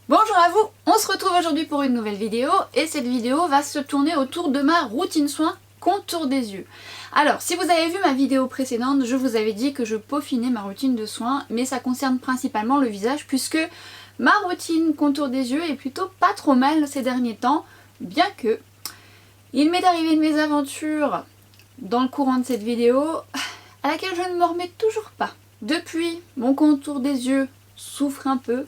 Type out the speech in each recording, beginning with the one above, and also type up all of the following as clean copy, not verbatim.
Bonjour à vous, on se retrouve aujourd'hui pour une nouvelle vidéo et cette vidéo va se tourner autour de ma routine soin contour des yeux. Alors si vous avez vu ma vidéo précédente, je vous avais dit que je peaufinais ma routine de soins, mais ça concerne principalement le visage puisque ma routine contour des yeux est plutôt pas trop mal ces derniers temps, bien que il m'est arrivé une mésaventure dans le courant de cette vidéo à laquelle je ne me remets toujours pas. Depuis, mon contour des yeux souffre un peu.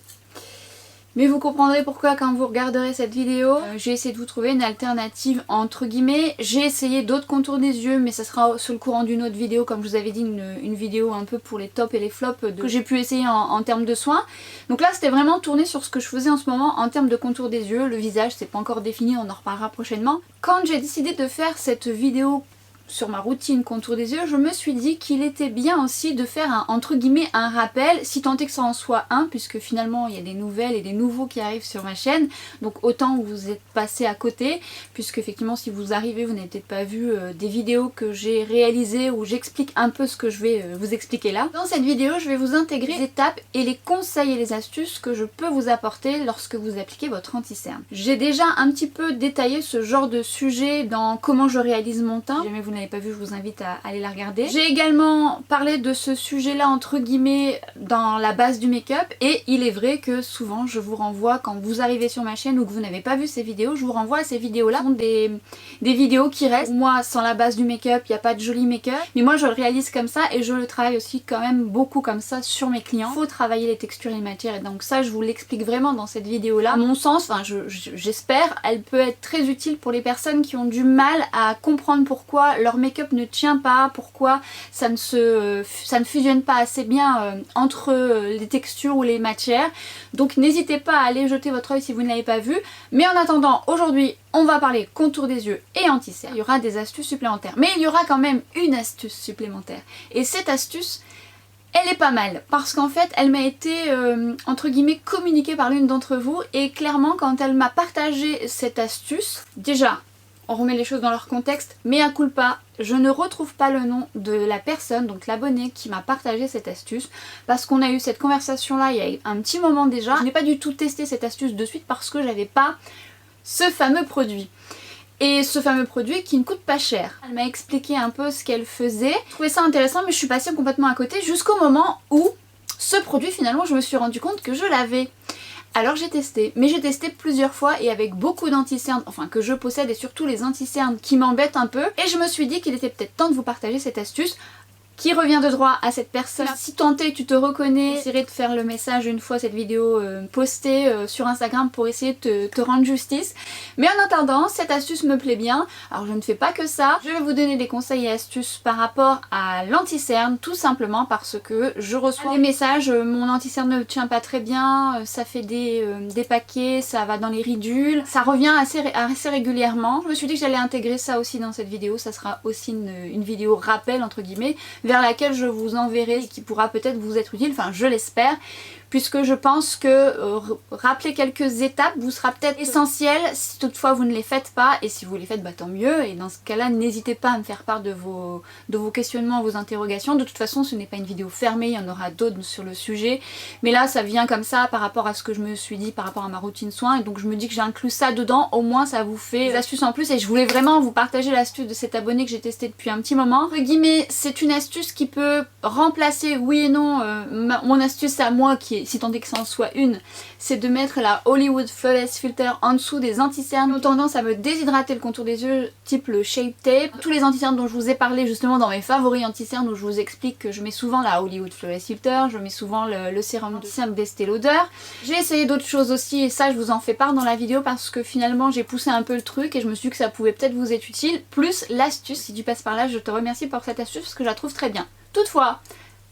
Mais vous comprendrez pourquoi quand vous regarderez cette vidéo. J'ai essayé de vous trouver une alternative entre guillemets. J'ai essayé d'autres contours des yeux mais ça sera sur le courant d'une autre vidéo, comme je vous avais dit, une vidéo un peu pour les tops et les flops que j'ai pu essayer en termes de soins. Donc là c'était vraiment tourné sur ce que je faisais en ce moment en termes de contour des yeux. Le visage c'est pas encore défini, on en reparlera prochainement. Quand j'ai décidé de faire cette vidéo sur ma routine contour des yeux, je me suis dit qu'il était bien aussi de faire entre guillemets un rappel, si tant est que ça en soit un, puisque finalement il y a des nouvelles et des nouveaux qui arrivent sur ma chaîne, donc autant vous êtes passé à côté, puisque effectivement si vous arrivez, vous n'avez peut-être pas vu des vidéos que j'ai réalisées où j'explique un peu ce que je vais vous expliquer là. Dans cette vidéo, je vais vous intégrer les étapes et les conseils et les astuces que je peux vous apporter lorsque vous appliquez votre anti-cerne. J'ai déjà un petit peu détaillé ce genre de sujet dans comment je réalise mon teint. Si jamais vous n'avez pas vu, je vous invite à aller la regarder. J'ai également parlé de ce sujet là entre guillemets dans la base du make-up, et il est vrai que souvent je vous renvoie, quand vous arrivez sur ma chaîne ou que vous n'avez pas vu ces vidéos, je vous renvoie à ces vidéos là. Ce sont des vidéos qui restent. Moi sans la base du make-up, il n'y a pas de joli make-up, mais moi je le réalise comme ça et je le travaille aussi quand même beaucoup comme ça sur mes clients. Il faut travailler les textures et les matières, et donc ça je vous l'explique vraiment dans cette vidéo là. À mon sens, enfin j'espère, elle peut être très utile pour les personnes qui ont du mal à comprendre pourquoi leur make-up ne tient pas, pourquoi ça ne fusionne pas assez bien entre les textures ou les matières. Donc n'hésitez pas à aller jeter votre œil si vous ne l'avez pas vu. Mais en attendant, aujourd'hui on va parler contour des yeux et anti-cerne. Il y aura des astuces supplémentaires, mais il y aura quand même une astuce supplémentaire. Et cette astuce, elle est pas mal parce qu'en fait elle m'a été entre guillemets communiquée par l'une d'entre vous, et clairement quand elle m'a partagé cette astuce, déjà on remet les choses dans leur contexte, mais à culpa, je ne retrouve pas le nom de la personne, donc l'abonné qui m'a partagé cette astuce, parce qu'on a eu cette conversation là il y a un petit moment déjà. Je n'ai pas du tout testé cette astuce de suite parce que j'avais pas ce fameux produit. Et ce fameux produit qui ne coûte pas cher. Elle m'a expliqué un peu ce qu'elle faisait. Je trouvais ça intéressant, mais je suis passée complètement à côté jusqu'au moment où ce produit finalement je me suis rendu compte que je l'avais. Alors j'ai testé, mais j'ai testé plusieurs fois et avec beaucoup d'anti-cernes, enfin que je possède, et surtout les anti-cernes qui m'embêtent un peu, et je me suis dit qu'il était peut-être temps de vous partager cette astuce qui revient de droit à cette personne. Si tant est tu te reconnais, j'essaierai de faire le message une fois cette vidéo postée sur Instagram pour essayer de te rendre justice. Mais en attendant, cette astuce me plaît bien. Alors je ne fais pas que ça, je vais vous donner des conseils et astuces par rapport à l'anti-cerne, tout simplement parce que je reçois des messages, mon anti-cerne ne tient pas très bien, ça fait des paquets, ça va dans les ridules, ça revient assez régulièrement. Je me suis dit que j'allais intégrer ça aussi dans cette vidéo, ça sera aussi une vidéo rappel entre guillemets, vers laquelle je vous enverrai et qui pourra peut-être vous être utile, enfin je l'espère, puisque je pense que rappeler quelques étapes vous sera peut-être essentiel si toutefois vous ne les faites pas, et si vous les faites, bah tant mieux, et dans ce cas-là n'hésitez pas à me faire part de vos questionnements, vos interrogations. De toute façon ce n'est pas une vidéo fermée, il y en aura d'autres sur le sujet, mais là ça vient comme ça par rapport à ce que je me suis dit par rapport à ma routine soin, et donc je me dis que j'inclus ça dedans, au moins ça vous fait des astuces en plus, et je voulais vraiment vous partager l'astuce de cet abonné que j'ai testé depuis un petit moment. Entre guillemets, c'est une astuce qui peut remplacer, oui et non, mon astuce à moi qui est, si tant est que ça en soit une, c'est de mettre la Hollywood Flawless Filter en dessous des anti-cernes. Ont tendance à me déshydrater le contour des yeux, type le Shape Tape. Tous les anti-cernes dont je vous ai parlé justement dans mes favoris anti-cernes, où je vous explique que je mets souvent la Hollywood Flawless Filter, je mets souvent le sérum anti-cerne d'Estée Lauder. J'ai essayé d'autres choses aussi, et ça je vous en fais part dans la vidéo parce que finalement j'ai poussé un peu le truc et je me suis dit que ça pouvait peut-être vous être utile. Plus l'astuce, si tu passes par là, je te remercie pour cette astuce parce que je la trouve très bien. Toutefois,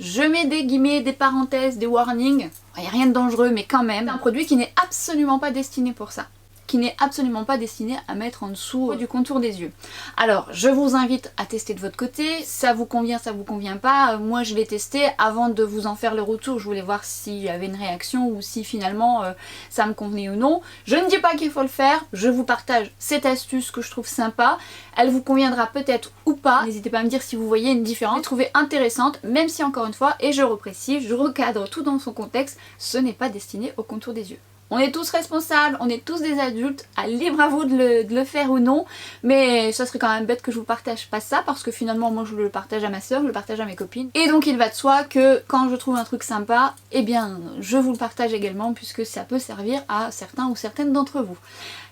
je mets des guillemets, des parenthèses, des warnings, il n'y a rien de dangereux mais quand même, c'est un produit qui n'est absolument pas destiné pour ça. Qui n'est absolument pas destiné à mettre en dessous du contour des yeux. Alors je vous invite à tester de votre côté, ça vous convient, ça vous convient pas. Moi je l'ai testé avant de vous en faire le retour, je voulais voir s'il y avait une réaction ou si finalement ça me convenait ou non. Je ne dis pas qu'il faut le faire, je vous partage cette astuce que je trouve sympa, elle vous conviendra peut-être ou pas, n'hésitez pas à me dire si vous voyez une différence. Je l'ai trouvée intéressante, même si encore une fois, et je reprécise, je recadre tout dans son contexte, ce n'est pas destiné au contour des yeux. On est tous responsables, on est tous des adultes, libre à vous de le faire ou non, mais ça serait quand même bête que je vous partage pas ça, parce que finalement moi je le partage à ma soeur, je le partage à mes copines, et donc il va de soi que quand je trouve un truc sympa, eh bien je vous le partage également, puisque ça peut servir à certains ou certaines d'entre vous.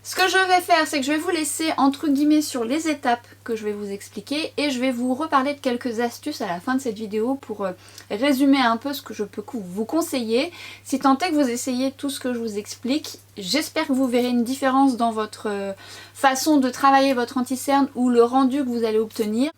Ce que je vais faire, c'est que je vais vous laisser entre guillemets sur les étapes que je vais vous expliquer, et je vais vous reparler de quelques astuces à la fin de cette vidéo pour résumer un peu ce que je peux vous conseiller. Si tant est que vous essayez tout ce que je vous explique, j'espère que vous verrez une différence dans votre façon de travailler votre anti-cerne ou le rendu que vous allez obtenir.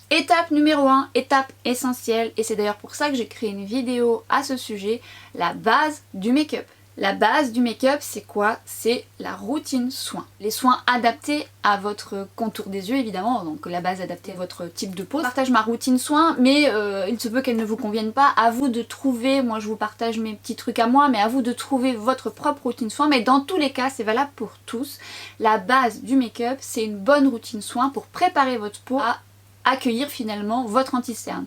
Étape numéro 1, étape essentielle, et c'est d'ailleurs pour ça que j'ai créé une vidéo à ce sujet, la base du make-up. La base du make-up, c'est quoi? C'est la routine soin. Les soins adaptés à votre contour des yeux, évidemment, donc la base adaptée à votre type de peau. Je partage ma routine soin, mais il se peut qu'elle ne vous convienne pas. À vous de trouver, moi je vous partage mes petits trucs à moi, mais à vous de trouver votre propre routine soin. Mais dans tous les cas, c'est valable pour tous. La base du make-up, c'est une bonne routine soin pour préparer votre peau à accueillir finalement votre anti-cerne.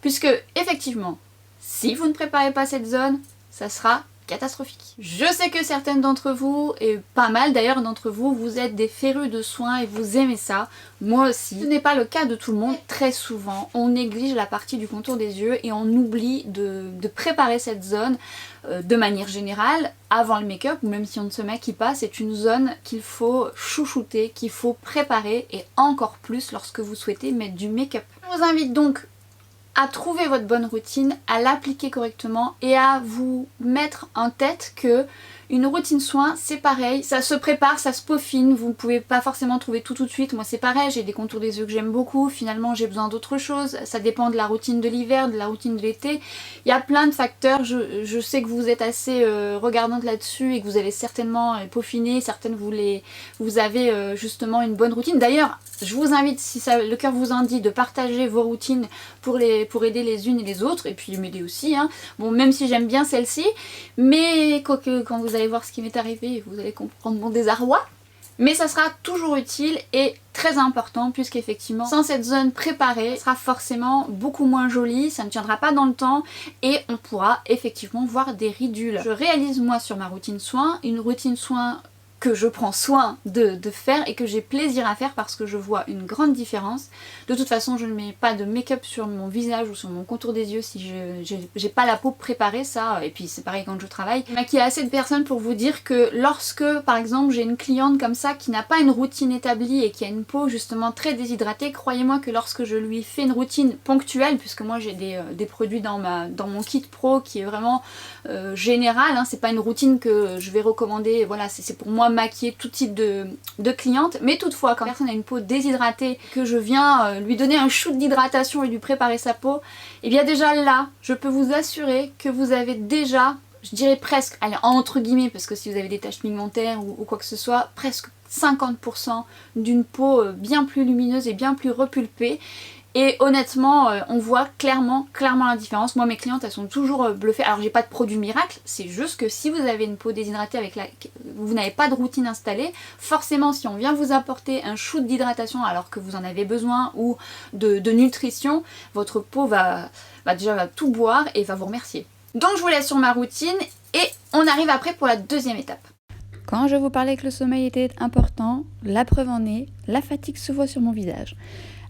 Puisque, effectivement, si vous ne préparez pas cette zone, ça sera catastrophique. Je sais que certaines d'entre vous, et pas mal d'ailleurs d'entre vous, vous êtes des férus de soins et vous aimez ça. Moi aussi. Ce n'est pas le cas de tout le monde. Très souvent, on néglige la partie du contour des yeux et on oublie de préparer cette zone de manière générale avant le make-up, ou même si on ne se maquille pas, c'est une zone qu'il faut chouchouter, qu'il faut préparer, et encore plus lorsque vous souhaitez mettre du make-up. Je vous invite donc à trouver votre bonne routine, à l'appliquer correctement et à vous mettre en tête que une routine soin, c'est pareil, ça se prépare, ça se peaufine, vous ne pouvez pas forcément trouver tout de suite. Moi c'est pareil, j'ai des contours des yeux que j'aime beaucoup, finalement j'ai besoin d'autre chose, ça dépend de la routine de l'hiver, de la routine de l'été. Il y a plein de facteurs, je sais que vous êtes assez regardante là-dessus et que vous allez certainement peaufiner, certaines vous avez justement une bonne routine. D'ailleurs, je vous invite, si le cœur vous en dit, de partager vos routines pour aider les unes et les autres, et puis m'aider aussi, hein. Bon, même si j'aime bien celle-ci, mais quand vous allez voir ce qui m'est arrivé, vous allez comprendre mon désarroi. Mais ça sera toujours utile et très important, puisqu'effectivement, sans cette zone préparée, ça sera forcément beaucoup moins joli, ça ne tiendra pas dans le temps, et on pourra effectivement voir des ridules. Je réalise moi sur ma routine soin, une routine soin que je prends soin de faire et que j'ai plaisir à faire parce que je vois une grande différence. De toute façon, je ne mets pas de make-up sur mon visage ou sur mon contour des yeux si j'ai pas la peau préparée, ça, et puis c'est pareil quand je travaille. Je maquille assez de personnes pour vous dire que lorsque, par exemple, j'ai une cliente comme ça qui n'a pas une routine établie et qui a une peau justement très déshydratée, croyez-moi que lorsque je lui fais une routine ponctuelle, puisque moi j'ai des produits dans mon kit pro qui est vraiment général, hein, c'est pas une routine que je vais recommander, voilà, c'est pour moi maquiller tout type de clientes, mais toutefois quand la personne a une peau déshydratée, que je viens lui donner un shoot d'hydratation et lui préparer sa peau, et bien déjà là, je peux vous assurer que vous avez déjà, je dirais presque, allez, entre guillemets, parce que si vous avez des taches pigmentaires ou quoi que ce soit, presque 50% d'une peau bien plus lumineuse et bien plus repulpée. Et honnêtement, on voit clairement la différence. Moi, mes clientes, elles sont toujours bluffées. Alors, j'ai pas de produit miracle, c'est juste que si vous avez une peau déshydratée avec vous n'avez pas de routine installée, forcément, si on vient vous apporter un shoot d'hydratation alors que vous en avez besoin ou de nutrition, votre peau va tout boire et va vous remercier. Donc, je vous laisse sur ma routine et on arrive après pour la deuxième étape. Quand je vous parlais que le sommeil était important, la preuve en est, la fatigue se voit sur mon visage.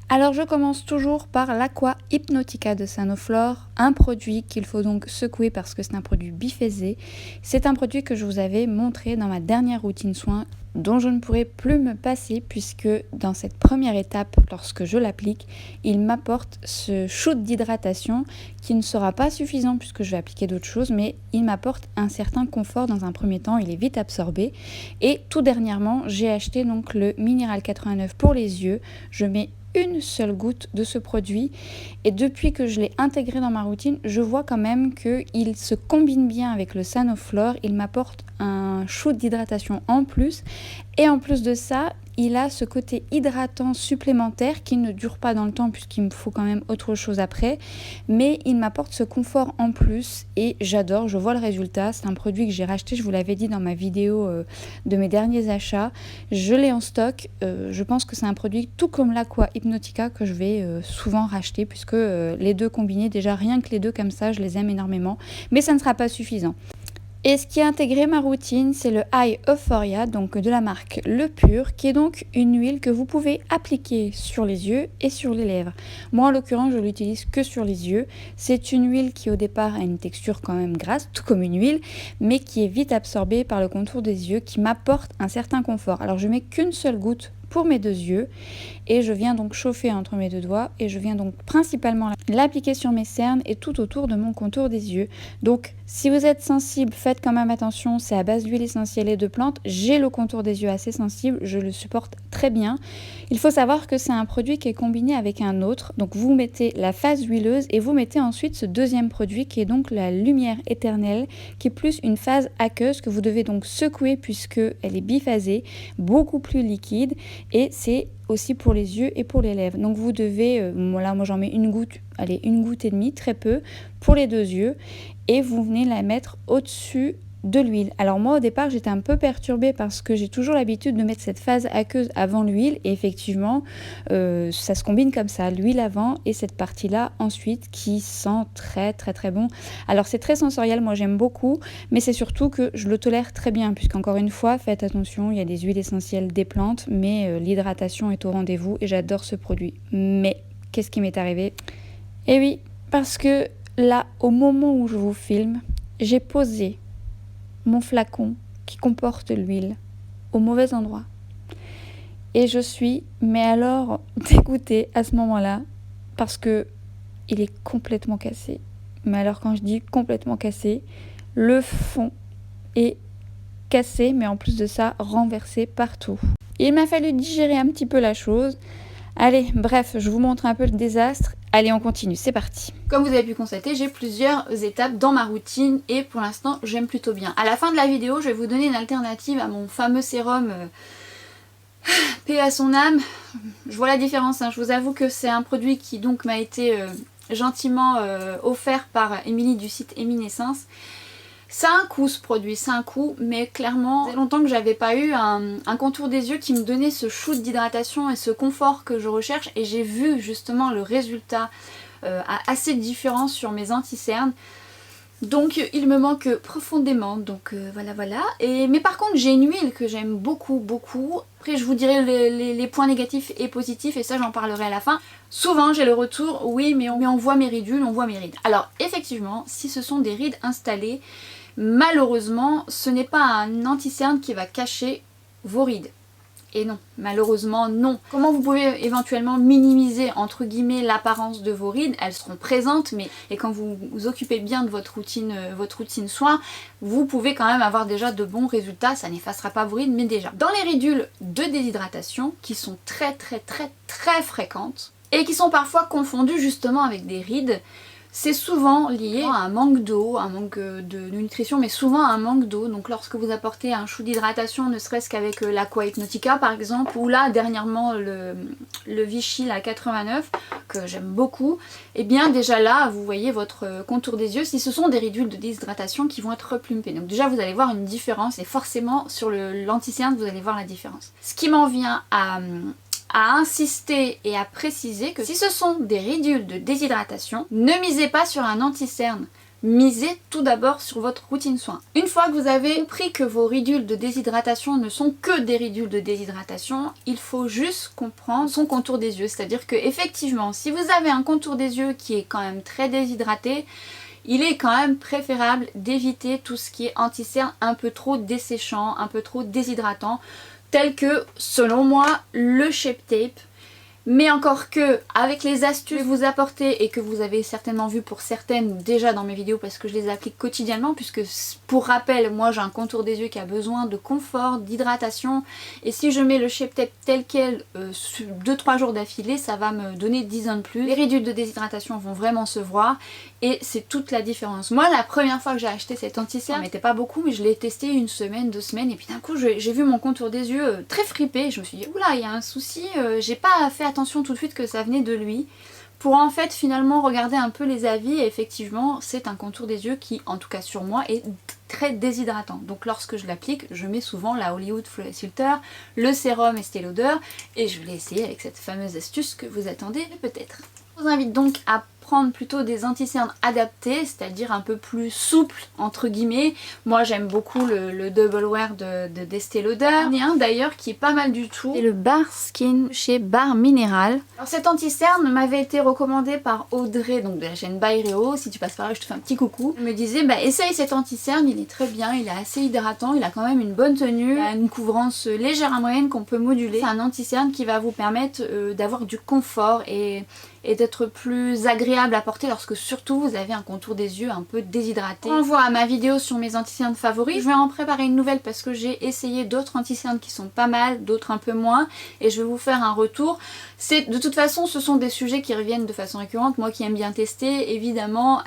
Alors je commence toujours par l'Aqua Hypnotica de Sanoflore, un produit qu'il faut donc secouer parce que c'est un produit biphasé. C'est un produit que je vous avais montré dans ma dernière routine soin dont je ne pourrai plus me passer puisque dans cette première étape, lorsque je l'applique, il m'apporte ce shoot d'hydratation qui ne sera pas suffisant puisque je vais appliquer d'autres choses, mais il m'apporte un certain confort dans un premier temps, il est vite absorbé. Et tout dernièrement, j'ai acheté donc le Mineral 89 pour les yeux. Je mets une seule goutte de ce produit et depuis que je l'ai intégré dans ma routine, je vois quand même qu'il se combine bien avec le Sanoflore, il m'apporte un shoot d'hydratation en plus et en plus de ça, il a ce côté hydratant supplémentaire qui ne dure pas dans le temps puisqu'il me faut quand même autre chose après, mais il m'apporte ce confort en plus et j'adore, je vois le résultat. C'est un produit que j'ai racheté, je vous l'avais dit dans ma vidéo de mes derniers achats, je l'ai en stock, je pense que c'est un produit tout comme l'Aqua Hypnotica que je vais souvent racheter puisque les deux combinés, déjà rien que les deux comme ça, je les aime énormément, mais ça ne sera pas suffisant. Et ce qui a intégré ma routine, c'est le Eye Euphoria, donc de la marque Le Pur, qui est donc une huile que vous pouvez appliquer sur les yeux et sur les lèvres. Moi, en l'occurrence, je l'utilise que sur les yeux. C'est une huile qui, au départ, a une texture quand même grasse, tout comme une huile, mais qui est vite absorbée par le contour des yeux, qui m'apporte un certain confort. Alors, je mets qu'une seule goutte pour mes deux yeux et je viens donc chauffer entre mes deux doigts et je viens donc principalement l'appliquer sur mes cernes et tout autour de mon contour des yeux. Donc si vous êtes sensible, faites quand même attention, c'est à base d'huile essentielle et de plantes. J'ai le contour des yeux assez sensible, je le supporte très bien. Il faut savoir que c'est un produit qui est combiné avec un autre, donc vous mettez la phase huileuse et vous mettez ensuite ce deuxième produit qui est donc la lumière éternelle, qui est plus une phase aqueuse que vous devez donc secouer puisque elle est biphasée, beaucoup plus liquide. Et c'est aussi pour les yeux et pour les lèvres. Donc vous devez, là moi j'en mets une goutte, allez une goutte et demie, très peu, pour les deux yeux. Et vous venez la mettre au-dessus de l'huile. Alors moi au départ j'étais un peu perturbée parce que j'ai toujours l'habitude de mettre cette phase aqueuse avant l'huile. Et effectivement ça se combine comme ça, l'huile avant et cette partie là ensuite qui sent très très très bon. Alors c'est très sensoriel, moi j'aime beaucoup, mais c'est surtout que je le tolère très bien puisqu'encore une fois faites attention, il y a des huiles essentielles des plantes, mais l'hydratation est au rendez-vous et j'adore ce produit. Mais qu'est-ce qui m'est arrivé? Eh oui, parce que là au moment où je vous filme, j'ai posé mon flacon qui comporte l'huile au mauvais endroit. Et je suis, mais alors, dégoûtée à ce moment-là, parce que il est complètement cassé. Mais alors quand je dis complètement cassé, le fond est cassé, mais en plus de ça, renversé partout. Il m'a fallu digérer un petit peu la chose. Allez, bref, je vous montre un peu le désastre. Allez, on continue, c'est parti. Comme vous avez pu constater, j'ai plusieurs étapes dans ma routine et pour l'instant, j'aime plutôt bien. À la fin de la vidéo, je vais vous donner une alternative à mon fameux sérum paix à son âme. Je vois la différence, hein. Je vous avoue que c'est un produit qui donc m'a été gentiment offert par Émilie du site Eminescence. Ça a un coût ce produit, c'est un coût, mais clairement, ça fait longtemps que j'avais pas eu un contour des yeux qui me donnait ce shoot d'hydratation et ce confort que je recherche et j'ai vu justement le résultat assez différent sur mes anti-cernes. Donc il me manque profondément, donc voilà. Mais par contre j'ai une huile que j'aime beaucoup. Après je vous dirai les points négatifs et positifs et ça j'en parlerai à la fin. Souvent j'ai le retour, oui mais on voit mes ridules, on voit mes rides. Alors effectivement, si ce sont des rides installées, malheureusement ce n'est pas un anti-cerne qui va cacher vos rides. Et non, malheureusement non. Comment vous pouvez éventuellement minimiser entre guillemets l'apparence de vos rides? Elles seront présentes, mais et quand vous vous occupez bien de votre routine soin, vous pouvez quand même avoir déjà de bons résultats. Ça n'effacera pas vos rides, mais déjà. Dans les ridules de déshydratation, qui sont très fréquentes, et qui sont parfois confondues justement avec des rides, c'est souvent lié à un manque d'eau, un manque de nutrition, mais souvent à un manque d'eau. Donc lorsque vous apportez un shoot d'hydratation, ne serait-ce qu'avec l'Aqua Hypnotica par exemple, ou là dernièrement le Vichy la 89, que j'aime beaucoup, et bien déjà là vous voyez votre contour des yeux, si ce sont des ridules de déshydratation qui vont être replumpées. Donc déjà vous allez voir une différence, et forcément sur l'anti-cerne vous allez voir la différence. Ce qui m'en vient à insister et à préciser que si ce sont des ridules de déshydratation, ne misez pas sur un anti-cerne. Misez tout d'abord sur votre routine soin. Une fois que vous avez compris que vos ridules de déshydratation ne sont que des ridules de déshydratation, il faut juste comprendre son contour des yeux. C'est-à-dire que effectivement, si vous avez un contour des yeux qui est quand même très déshydraté, il est quand même préférable d'éviter tout ce qui est anti-cerne un peu trop desséchant, un peu trop déshydratant, tel que, selon moi, le Shape Tape. Mais encore que, avec les astuces que vous apportez et que vous avez certainement vu pour certaines déjà dans mes vidéos parce que je les applique quotidiennement, puisque pour rappel, moi j'ai un contour des yeux qui a besoin de confort, d'hydratation, et si je mets le Shape Tape tel quel 2-3 jours d'affilée, ça va me donner 10 ans de plus. Les ridules de déshydratation vont vraiment se voir et c'est toute la différence. Moi la première fois que j'ai acheté cet anti-cerne, ça m'était pas beaucoup, mais je l'ai testé une semaine, 2 semaines, et puis d'un coup j'ai vu mon contour des yeux très fripé, je me suis dit oula il y a un souci, j'ai pas fait attention tout de suite que ça venait de lui, pour en fait finalement regarder un peu les avis, et effectivement c'est un contour des yeux qui en tout cas sur moi est très déshydratant. Donc lorsque je l'applique, je mets souvent la Hollywood Flawless Filter, le sérum Estée Lauder, et je vais essayer avec cette fameuse astuce que vous attendez peut-être. Je vous invite donc à prendre plutôt des anti-cernes adaptés, c'est-à-dire un peu plus souples entre guillemets. Moi j'aime beaucoup le Double Wear de Estée Lauder. Il y en a un d'ailleurs qui est pas mal du tout, c'est le Bare Skin chez Bare Mineral. Alors cet anti-cerne m'avait été recommandé par Audrey, donc de la chaîne By Reo. Si tu passes par là, je te fais un petit coucou. Elle me disait bah essaye cet anti-cerne, il est très bien, il est assez hydratant, il a quand même une bonne tenue, il a une couvrance légère à moyenne qu'on peut moduler. C'est un anti-cerne qui va vous permettre d'avoir du confort et d'être plus agréable à porter lorsque surtout vous avez un contour des yeux un peu déshydraté. On voit ma vidéo sur mes anti-cernes favoris. Je vais en préparer une nouvelle parce que j'ai essayé d'autres anti-cernes qui sont pas mal, d'autres un peu moins, et je vais vous faire un retour. De toute façon ce sont des sujets qui reviennent de façon récurrente. Moi qui aime bien tester, évidemment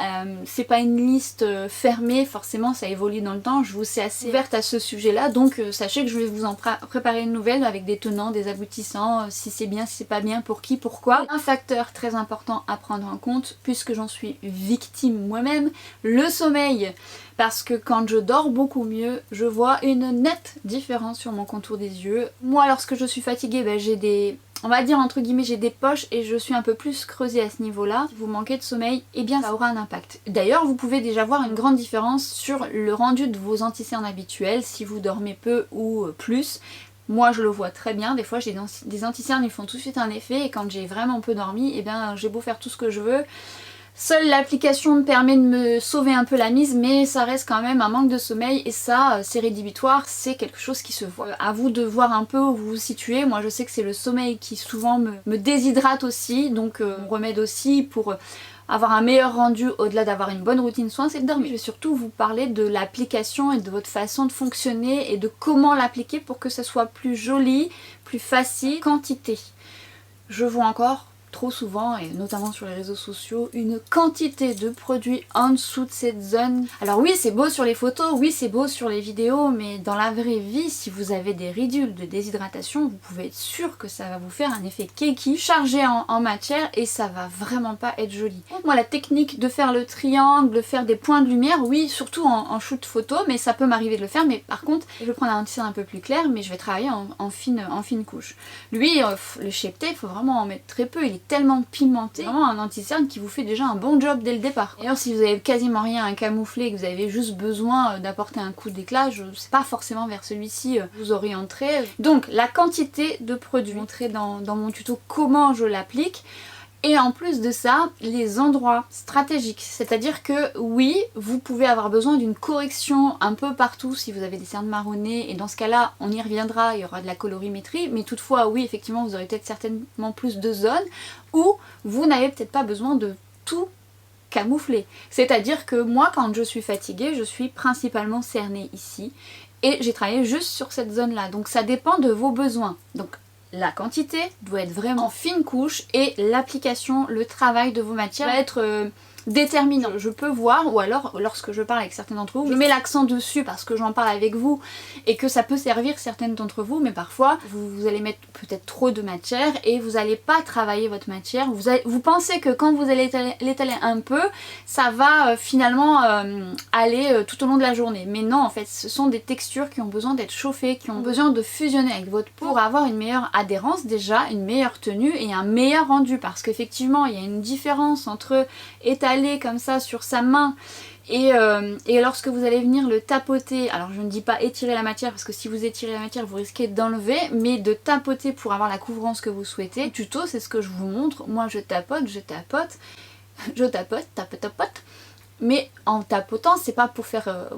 c'est pas une liste fermée, forcément ça évolue dans le temps. Je vous sais assez ouverte à ce sujet là, donc sachez que je vais vous en préparer une nouvelle avec des tenants, des aboutissants, si c'est bien, si c'est pas bien, pour qui, pourquoi. Un facteur très important à prendre en compte, puisque j'en suis victime moi-même, le sommeil. Parce que quand je dors beaucoup mieux, je vois une nette différence sur mon contour des yeux. Moi lorsque je suis fatiguée, ben, j'ai des... on va dire entre guillemets j'ai des poches et je suis un peu plus creusée à ce niveau là. Si vous manquez de sommeil, eh bien ça aura un impact. D'ailleurs vous pouvez déjà voir une grande différence sur le rendu de vos anti-cernes habituels si vous dormez peu ou plus. Moi je le vois très bien, des fois j'ai des anti-cernes, ils font tout de suite un effet, et quand j'ai vraiment peu dormi, eh bien j'ai beau faire tout ce que je veux. Seule l'application me permet de me sauver un peu la mise, mais ça reste quand même un manque de sommeil, et ça c'est rédhibitoire, c'est quelque chose qui se voit. À vous de voir un peu où vous vous situez. Moi je sais que c'est le sommeil qui souvent me déshydrate aussi, donc mon remède aussi pour avoir un meilleur rendu au-delà d'avoir une bonne routine soin, c'est de dormir. Je vais surtout vous parler de l'application et de votre façon de fonctionner et de comment l'appliquer pour que ça soit plus joli, plus facile. Quantité. Je vois encore trop souvent, et notamment sur les réseaux sociaux, une quantité de produits en dessous de cette zone. Alors oui, c'est beau sur les photos, oui c'est beau sur les vidéos, mais dans la vraie vie, si vous avez des ridules de déshydratation, vous pouvez être sûr que ça va vous faire un effet keki, chargé en matière, et ça va vraiment pas être joli. Donc moi la technique de faire le triangle, de faire des points de lumière, oui surtout en shoot photo, mais ça peut m'arriver de le faire, mais par contre je vais prendre un anti-cerne un peu plus clair, mais je vais travailler en fine couche. Lui, le Shape Tape, il faut vraiment en mettre très peu, il est tellement pimenté, vraiment un anti-cerne qui vous fait déjà un bon job dès le départ. D'ailleurs si vous avez quasiment rien à camoufler et que vous avez juste besoin d'apporter un coup d'éclat, je ne sais pas forcément vers celui-ci vous orienterez. Donc la quantité de produits, je vais montrer dans mon tuto comment je l'applique. Et en plus de ça, les endroits stratégiques, c'est-à-dire que oui, vous pouvez avoir besoin d'une correction un peu partout si vous avez des cernes marronnées, et dans ce cas-là, on y reviendra, il y aura de la colorimétrie, mais toutefois, oui, effectivement, vous aurez peut-être certainement plus de zones où vous n'avez peut-être pas besoin de tout camoufler. C'est-à-dire que moi, quand je suis fatiguée, je suis principalement cernée ici, et j'ai travaillé juste sur cette zone-là, donc ça dépend de vos besoins. Donc la quantité doit être vraiment en fine couche, et l'application, le travail de vos matières va être déterminant. Je peux voir, ou alors lorsque je parle avec certains d'entre vous, je mets l'accent dessus parce que j'en parle avec vous et que ça peut servir certaines d'entre vous, mais parfois vous allez mettre peut-être trop de matière et vous n'allez pas travailler votre matière. Vous pensez que quand vous allez l'étaler un peu, ça va finalement aller tout au long de la journée. Mais non, en fait, ce sont des textures qui ont besoin d'être chauffées, qui ont besoin de fusionner avec votre peau pour avoir une meilleure adhérence déjà, une meilleure tenue et un meilleur rendu. Parce qu'effectivement, il y a une différence entre étaler comme ça sur sa main et lorsque vous allez venir le tapoter, alors je ne dis pas étirer la matière parce que si vous étirez la matière vous risquez d'enlever, mais de tapoter pour avoir la couvrance que vous souhaitez. Le tuto c'est ce que je vous montre, moi je tapote, tapote, mais en tapotant c'est pas pour faire,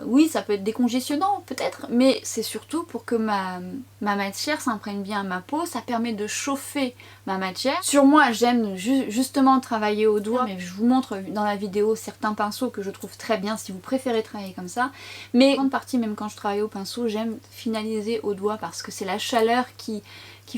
oui ça peut être décongestionnant peut-être, mais c'est surtout pour que ma matière s'imprègne bien à ma peau, ça permet de chauffer ma matière. Sur moi j'aime justement travailler au doigt, mais je vous montre dans la vidéo certains pinceaux que je trouve très bien si vous préférez travailler comme ça, mais en grande partie même quand je travaille au pinceau j'aime finaliser au doigt parce que c'est la chaleur qui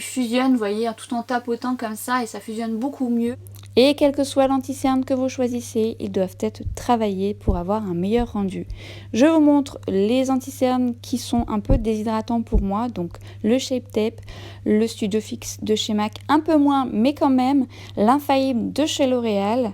fusionne, vous voyez, tout en tapotant comme ça, et ça fusionne beaucoup mieux. Et quel que soit l'anti-cerne que vous choisissez, ils doivent être travaillés pour avoir un meilleur rendu. Je vous montre les anti-cernes qui sont un peu déshydratants pour moi, donc le Shape Tape, le Studio Fix de chez MAC, un peu moins mais quand même, l'Infaillible de chez L'Oréal.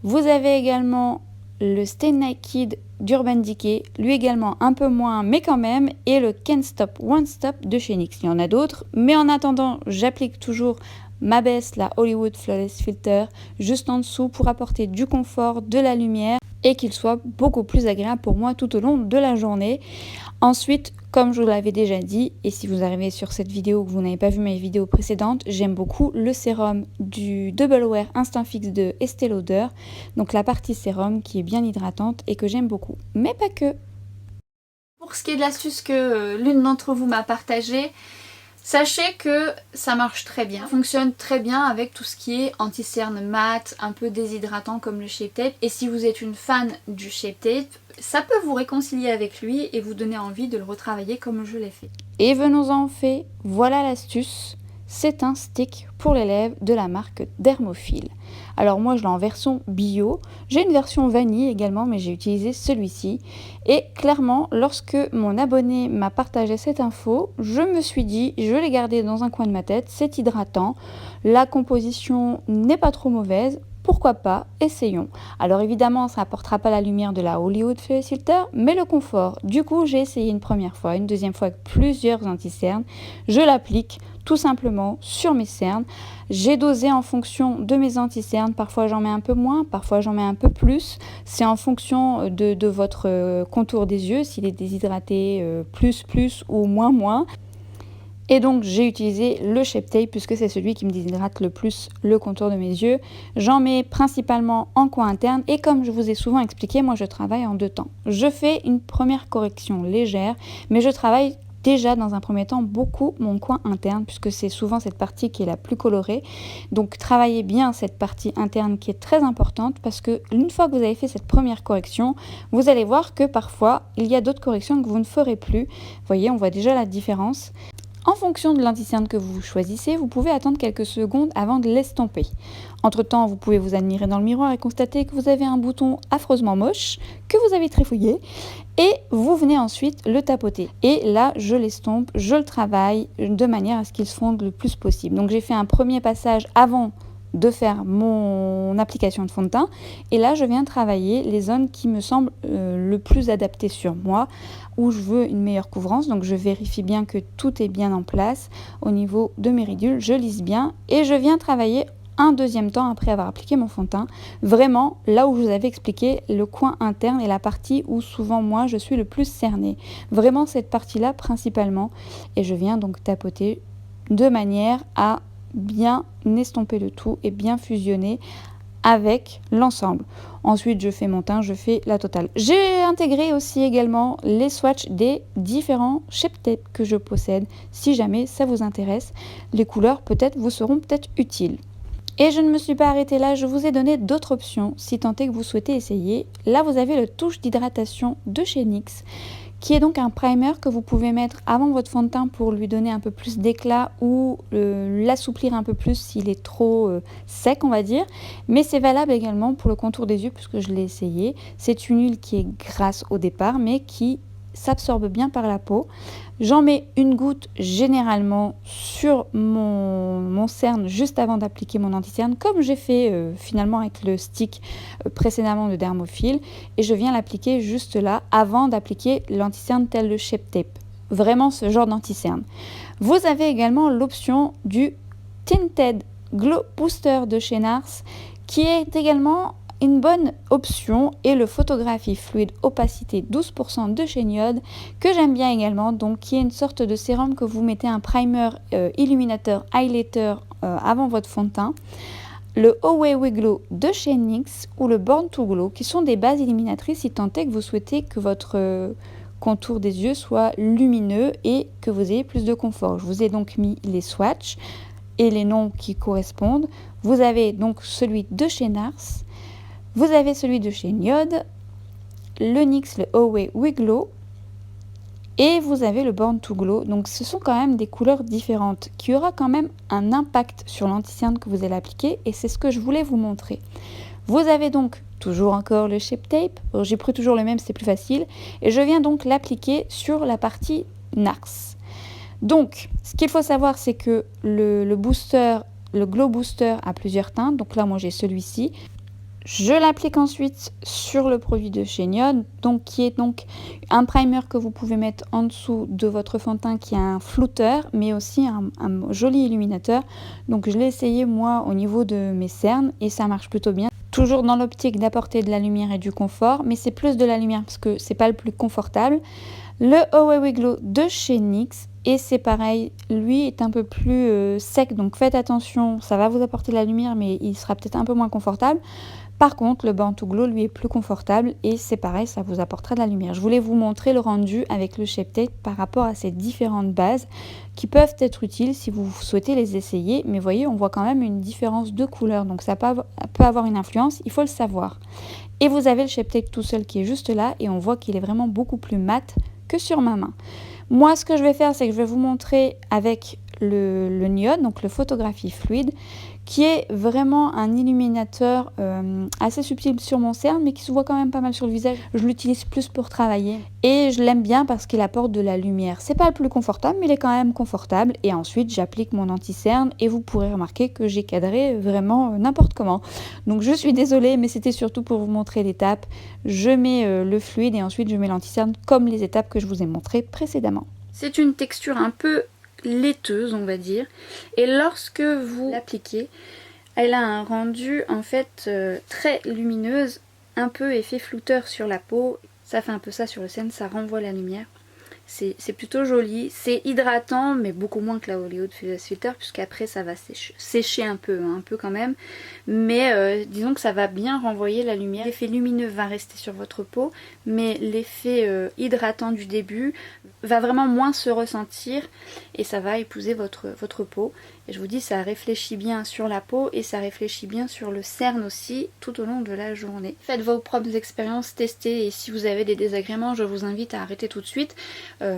Vous avez également le Stay Naked d'Urban Decay, lui également un peu moins mais quand même, et le Can't Stop One Stop de chez NYX. Il y en a d'autres, mais en attendant j'applique toujours ma baisse, la Hollywood Flawless Filter, juste en dessous pour apporter du confort, de la lumière et qu'il soit beaucoup plus agréable pour moi tout au long de la journée. Ensuite, comme je vous l'avais déjà dit, et si vous arrivez sur cette vidéo que vous n'avez pas vu mes vidéos précédentes, j'aime beaucoup le sérum du Double Wear Instant Fix de Estée Lauder, donc la partie sérum qui est bien hydratante et que j'aime beaucoup, mais pas que. Pour ce qui est de l'astuce que l'une d'entre vous m'a partagée, sachez que ça marche très bien, ça fonctionne très bien avec tout ce qui est anti-cerne mat, un peu déshydratant comme le Shape Tape. Et si vous êtes une fan du Shape Tape, ça peut vous réconcilier avec lui et vous donner envie de le retravailler comme je l'ai fait. Et venons-en au fait, voilà l'astuce. C'est un stick pour les lèvres de la marque Dermophil. Alors moi je l'ai en version bio, j'ai une version vanille également mais j'ai utilisé celui-ci. Et clairement lorsque mon abonné m'a partagé cette info, je me suis dit je l'ai gardé dans un coin de ma tête, c'est hydratant, la composition n'est pas trop mauvaise. Pourquoi pas, essayons. Alors évidemment, ça n'apportera pas la lumière de la Hollywood Flawless Filter, mais le confort. Du coup, j'ai essayé une première fois, une deuxième fois avec plusieurs anti-cernes. Je l'applique tout simplement sur mes cernes. J'ai dosé en fonction de mes anti-cernes. Parfois, j'en mets un peu moins, parfois, j'en mets un peu plus. C'est en fonction de votre contour des yeux, s'il est déshydraté plus ou moins. Et donc j'ai utilisé le Shape Tape puisque c'est celui qui me déshydrate le plus le contour de mes yeux. J'en mets principalement en coin interne et comme je vous ai souvent expliqué, moi je travaille en deux temps. Je fais une première correction légère, mais je travaille déjà dans un premier temps beaucoup mon coin interne puisque c'est souvent cette partie qui est la plus colorée. Donc travaillez bien cette partie interne qui est très importante parce que une fois que vous avez fait cette première correction, vous allez voir que parfois il y a d'autres corrections que vous ne ferez plus. Vous voyez, on voit déjà la différence. En fonction de l'anti-cerne que vous choisissez, vous pouvez attendre quelques secondes avant de l'estomper. Entre temps, vous pouvez vous admirer dans le miroir et constater que vous avez un bouton affreusement moche, que vous avez trifouillé, et vous venez ensuite le tapoter. Et là, je l'estompe, je le travaille de manière à ce qu'il se fonde le plus possible. Donc j'ai fait un premier passage avant de faire mon application de fond de teint et là je viens travailler les zones qui me semblent le plus adaptées sur moi, où je veux une meilleure couvrance. Donc je vérifie bien que tout est bien en place au niveau de mes ridules, je lisse bien et je viens travailler un deuxième temps après avoir appliqué mon fond de teint, vraiment là où je vous avais expliqué, le coin interne et la partie où souvent moi je suis le plus cernée, vraiment cette partie là principalement, et je viens donc tapoter de manière à bien estomper le tout et bien fusionner avec l'ensemble. Ensuite, je fais mon teint, je fais la totale. J'ai intégré aussi également les swatchs des différents Shape Tape que je possède. Si jamais ça vous intéresse, les couleurs peut-être vous seront peut-être utiles. Et je ne me suis pas arrêtée là, je vous ai donné d'autres options si tant est que vous souhaitez essayer. Là, vous avez le touche d'hydratation de chez NYX, qui est donc un primer que vous pouvez mettre avant votre fond de teint pour lui donner un peu plus d'éclat ou l'assouplir un peu plus s'il est trop sec, on va dire. Mais c'est valable également pour le contour des yeux puisque je l'ai essayé. C'est une huile qui est grasse au départ mais qui s'absorbe bien par la peau. J'en mets une goutte généralement sur mon cerne juste avant d'appliquer mon anti-cerne, comme j'ai fait finalement avec le stick précédemment de Dermophil, et je viens l'appliquer juste là avant d'appliquer l'anti-cerne tel le Shape Tape. Vraiment ce genre d'anti-cerne. Vous avez également l'option du Tinted Glow Booster de chez NARS qui est également une bonne option, et le Photography Fluid Opacité 12% de chez NIOD que j'aime bien également, donc qui est une sorte de sérum que vous mettez un primer illuminateur highlighter avant votre fond de teint. Le Away We Glow de chez NYX ou le Born to Glow qui sont des bases illuminatrices si tant est que vous souhaitez que votre contour des yeux soit lumineux et que vous ayez plus de confort. Je vous ai donc mis les swatchs et les noms qui correspondent. Vous avez donc celui de chez NARS. Vous avez celui de chez NIOD, le NYX, le Away We Glow, et vous avez le Born to Glow. Donc ce sont quand même des couleurs différentes qui aura quand même un impact sur l'anti-cerne que vous allez appliquer, et c'est ce que je voulais vous montrer. Vous avez donc toujours encore le Shape Tape. J'ai pris toujours le même, c'est plus facile, et je viens donc l'appliquer sur la partie NARS. Donc ce qu'il faut savoir, c'est que le booster, le Glow Booster a plusieurs teintes. Donc là moi j'ai celui-ci. Je l'applique ensuite sur le produit de chez Niod, donc qui est donc un primer que vous pouvez mettre en dessous de votre fond de teint qui a un flouteur, mais aussi un joli illuminateur. Donc je l'ai essayé moi au niveau de mes cernes et ça marche plutôt bien. Toujours dans l'optique d'apporter de la lumière et du confort, mais c'est plus de la lumière parce que c'est pas le plus confortable. Le Huawei Glow de chez NYX, et c'est pareil, lui est un peu plus sec, donc faites attention, ça va vous apporter de la lumière, mais il sera peut-être un peu moins confortable. Par contre, le Born to Glow, lui, est plus confortable et c'est pareil, ça vous apportera de la lumière. Je voulais vous montrer le rendu avec le Shape Tape par rapport à ces différentes bases qui peuvent être utiles si vous souhaitez les essayer. Mais voyez, on voit quand même une différence de couleur, donc ça peut avoir une influence, il faut le savoir. Et vous avez le Shape Tape tout seul qui est juste là et on voit qu'il est vraiment beaucoup plus mat que sur ma main. Moi, ce que je vais faire, c'est que je vais vous montrer avec le Niod, donc le photographie fluide, qui est vraiment un illuminateur assez subtil sur mon cerne, mais qui se voit quand même pas mal sur le visage. Je l'utilise plus pour travailler et je l'aime bien parce qu'il apporte de la lumière. C'est pas le plus confortable, mais il est quand même confortable. Et ensuite, j'applique mon anti-cerne et vous pourrez remarquer que j'ai cadré vraiment n'importe comment. Donc je suis désolée, mais c'était surtout pour vous montrer l'étape. Je mets le fluide et ensuite je mets l'anti-cerne comme les étapes que je vous ai montrées précédemment. C'est une texture un peu laiteuse, on va dire, et lorsque vous l'appliquez, elle a un rendu en fait très lumineuse, un peu effet flouteur sur la peau. Ça fait un peu ça sur le scène, ça renvoie la lumière. C'est plutôt joli, c'est hydratant, mais beaucoup moins que la Hollywood Filter, puisqu'après ça va sécher un peu quand même. Mais disons que ça va bien renvoyer la lumière. L'effet lumineux va rester sur votre peau, mais l'effet hydratant du début va vraiment moins se ressentir et ça va épouser votre peau. Et je vous dis, ça réfléchit bien sur la peau et ça réfléchit bien sur le cerne aussi tout au long de la journée. Faites vos propres expériences, testez, et si vous avez des désagréments, je vous invite à arrêter tout de suite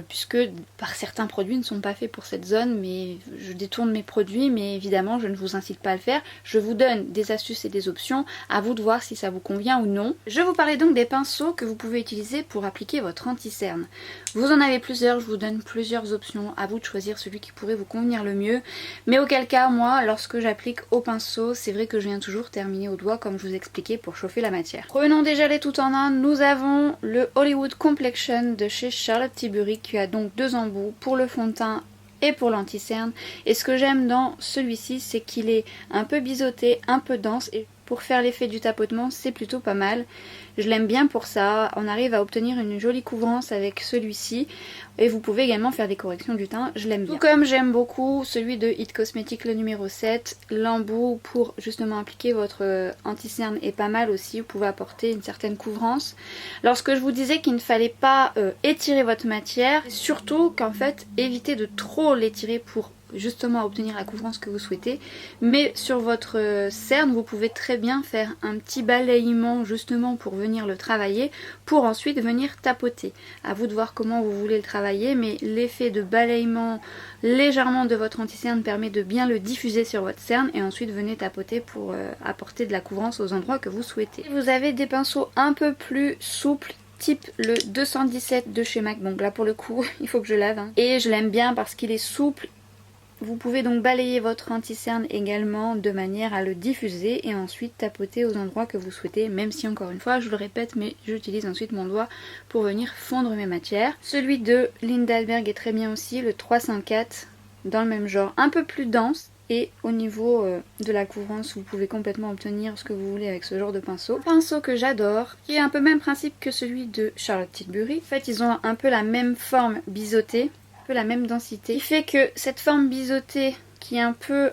puisque par certains produits ne sont pas faits pour cette zone, mais je détourne mes produits, mais évidemment je ne vous incite pas à le faire. Je vous donne des astuces et des options, à vous de voir si ça vous convient ou non. Je vous parlais donc des pinceaux que vous pouvez utiliser pour appliquer votre anti-cerne. Vous en avez plusieurs, je vous donne plusieurs options, à vous de choisir celui qui pourrait vous convenir le mieux. Mais auquel cas, moi, lorsque j'applique au pinceau, c'est vrai que je viens toujours terminer au doigt comme je vous expliquais pour chauffer la matière. Prenons déjà les tout en un, nous avons le Hollywood Complexion de chez Charlotte Tilbury qui a donc deux embouts pour le fond de teint et pour l'anti-cerne. Et ce que j'aime dans celui-ci, c'est qu'il est un peu biseauté, un peu dense, et pour faire l'effet du tapotement, c'est plutôt pas mal. Je l'aime bien pour ça, on arrive à obtenir une jolie couvrance avec celui-ci. Et vous pouvez également faire des corrections du teint, je l'aime bien. Tout comme j'aime beaucoup celui de It Cosmetics, le numéro 7. L'embout pour justement appliquer votre anti-cerne est pas mal aussi, vous pouvez apporter une certaine couvrance. Lorsque je vous disais qu'il ne fallait pas étirer votre matière, surtout qu'en fait, évitez de trop l'étirer pour justement obtenir la couvrance que vous souhaitez, mais sur votre cerne vous pouvez très bien faire un petit balayement justement pour venir le travailler, pour ensuite venir tapoter. À vous de voir comment vous voulez le travailler, mais l'effet de balayement légèrement de votre anti-cerne permet de bien le diffuser sur votre cerne et ensuite venez tapoter pour apporter de la couvrance aux endroits que vous souhaitez. Vous avez des pinceaux un peu plus souples, type le 217 de chez MAC, donc là pour le coup il faut que je lave hein. Et je l'aime bien parce qu'il est souple. Vous pouvez donc balayer votre anti-cerne également de manière à le diffuser et ensuite tapoter aux endroits que vous souhaitez, même si encore une fois je le répète, mais j'utilise ensuite mon doigt pour venir fondre mes matières. Celui de Lindalberg est très bien aussi, le 304, dans le même genre, un peu plus dense. Et au niveau de la couvrance, vous pouvez complètement obtenir ce que vous voulez avec ce genre de pinceau. Pinceau que j'adore, qui est un peu le même principe que celui de Charlotte Tilbury. En fait, ils ont un peu la même forme biseautée, la même densité, qui fait que cette forme biseautée qui est un peu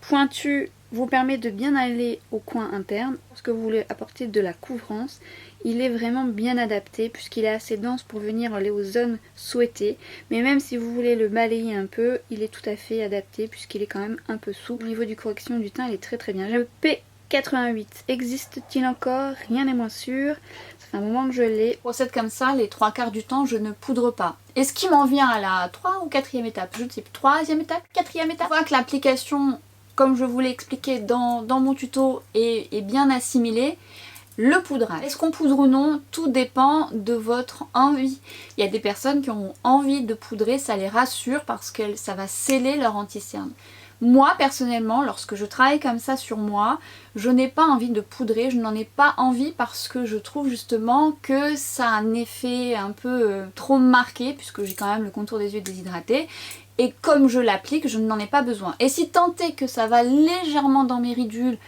pointue vous permet de bien aller au coin interne. Lorsque vous voulez apporter de la couvrance, il est vraiment bien adapté puisqu'il est assez dense pour venir aller aux zones souhaitées, mais même si vous voulez le balayer un peu, il est tout à fait adapté puisqu'il est quand même un peu souple. Au niveau du correction du teint, il est très très bien. Le P88 existe-t-il encore? Rien n'est moins sûr. Un moment que je l'ai. Procède comme ça, les 3/4 du temps je ne poudre pas. Et ce qui m'en vient à la 3 ou 4e étape, je ne sais plus, 3e étape, 4e étape. Une fois que l'application, comme je vous l'ai expliqué dans mon tuto, est bien assimilée, le poudrage. Est-ce qu'on poudre ou non? Tout dépend de votre envie. Il y a des personnes qui ont envie de poudrer, ça les rassure parce que ça va sceller leur anti-cerne. Moi personnellement, lorsque je travaille comme ça sur moi, je n'ai pas envie de poudrer, je n'en ai pas envie parce que je trouve justement que ça a un effet un peu trop marqué, puisque j'ai quand même le contour des yeux déshydraté. Et comme je l'applique, je n'en ai pas besoin. Et si tant est que ça va légèrement dans mes ridules,